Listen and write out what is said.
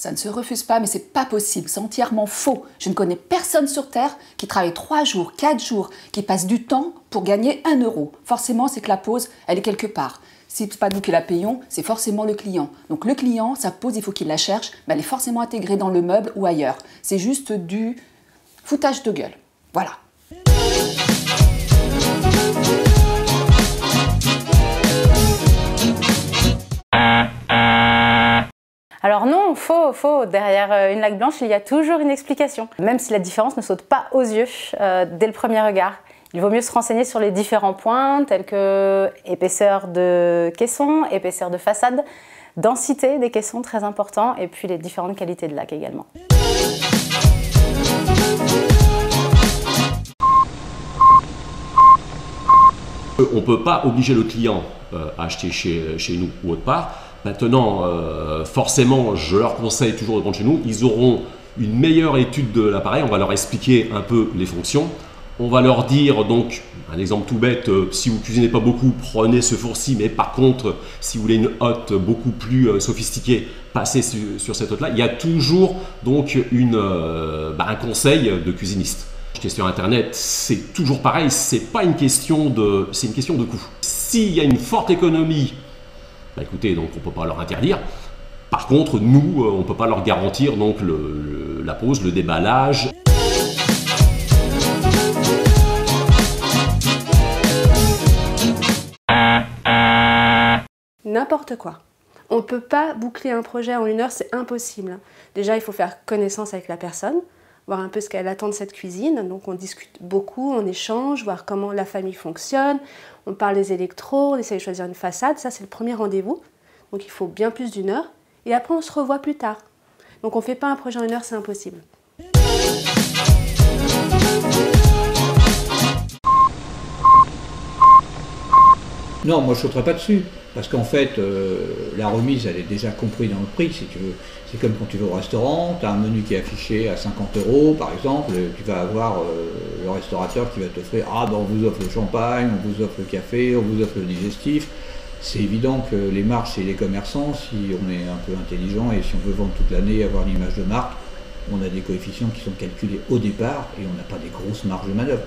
Ça ne se refuse pas, mais c'est pas possible, c'est entièrement faux. Je ne connais personne sur Terre qui travaille 3 jours, 4 jours, qui passe du temps pour gagner 1 euro. Forcément, c'est que la pause, elle est quelque part. Si c'est pas nous qui la payons, c'est forcément le client. Donc le client, sa pause, il faut qu'il la cherche, mais elle est forcément intégrée dans le meuble ou ailleurs. C'est juste du foutage de gueule. Voilà. Alors non, faux. Derrière une laque blanche, il y a toujours une explication. Même si la différence ne saute pas aux yeux dès le premier regard. Il vaut mieux se renseigner sur les différents points, tels que épaisseur de caisson, épaisseur de façade, densité des caissons, très important, et puis les différentes qualités de laque également. On ne peut pas obliger le client à acheter chez nous ou autre part. Maintenant, forcément, je leur conseille toujours de prendre chez nous. Ils auront une meilleure étude de l'appareil. On va leur expliquer un peu les fonctions. On va leur dire, donc, un exemple tout bête, si vous cuisinez pas beaucoup, prenez ce four-ci. Mais par contre, si vous voulez une hotte beaucoup plus sophistiquée, passez sur cette hotte-là. Il y a toujours donc un conseil de cuisiniste. Acheter sur Internet, c'est toujours pareil. C'est une question de coût. S'il y a une forte économie, écoutez, donc on ne peut pas leur interdire. Par contre, nous, on ne peut pas leur garantir donc la pose, le déballage. N'importe quoi. On ne peut pas boucler un projet en 1 heure, c'est impossible. Déjà, il faut faire connaissance avec la personne, voir un peu ce qu'elle attend de cette cuisine. Donc on discute beaucoup, on échange, voir comment la famille fonctionne. On parle des électros, on essaie de choisir une façade. Ça, c'est le premier rendez-vous. Donc il faut bien plus d'1 heure. Et après, on se revoit plus tard. Donc on ne fait pas un projet en 1 heure, c'est impossible. Non, moi je ne sauterai pas dessus. Parce qu'en fait, la remise, elle est déjà comprise dans le prix, si tu veux. C'est comme quand tu vas au restaurant, tu as un menu qui est affiché à 50 €, par exemple, tu vas avoir le restaurateur qui va t'offrir « Ah, ben on vous offre le champagne, on vous offre le café, on vous offre le digestif ». C'est évident que les marges, c'est les commerçants, si on est un peu intelligent et si on veut vendre toute l'année et avoir une image de marque, on a des coefficients qui sont calculés au départ et on n'a pas des grosses marges de manœuvre.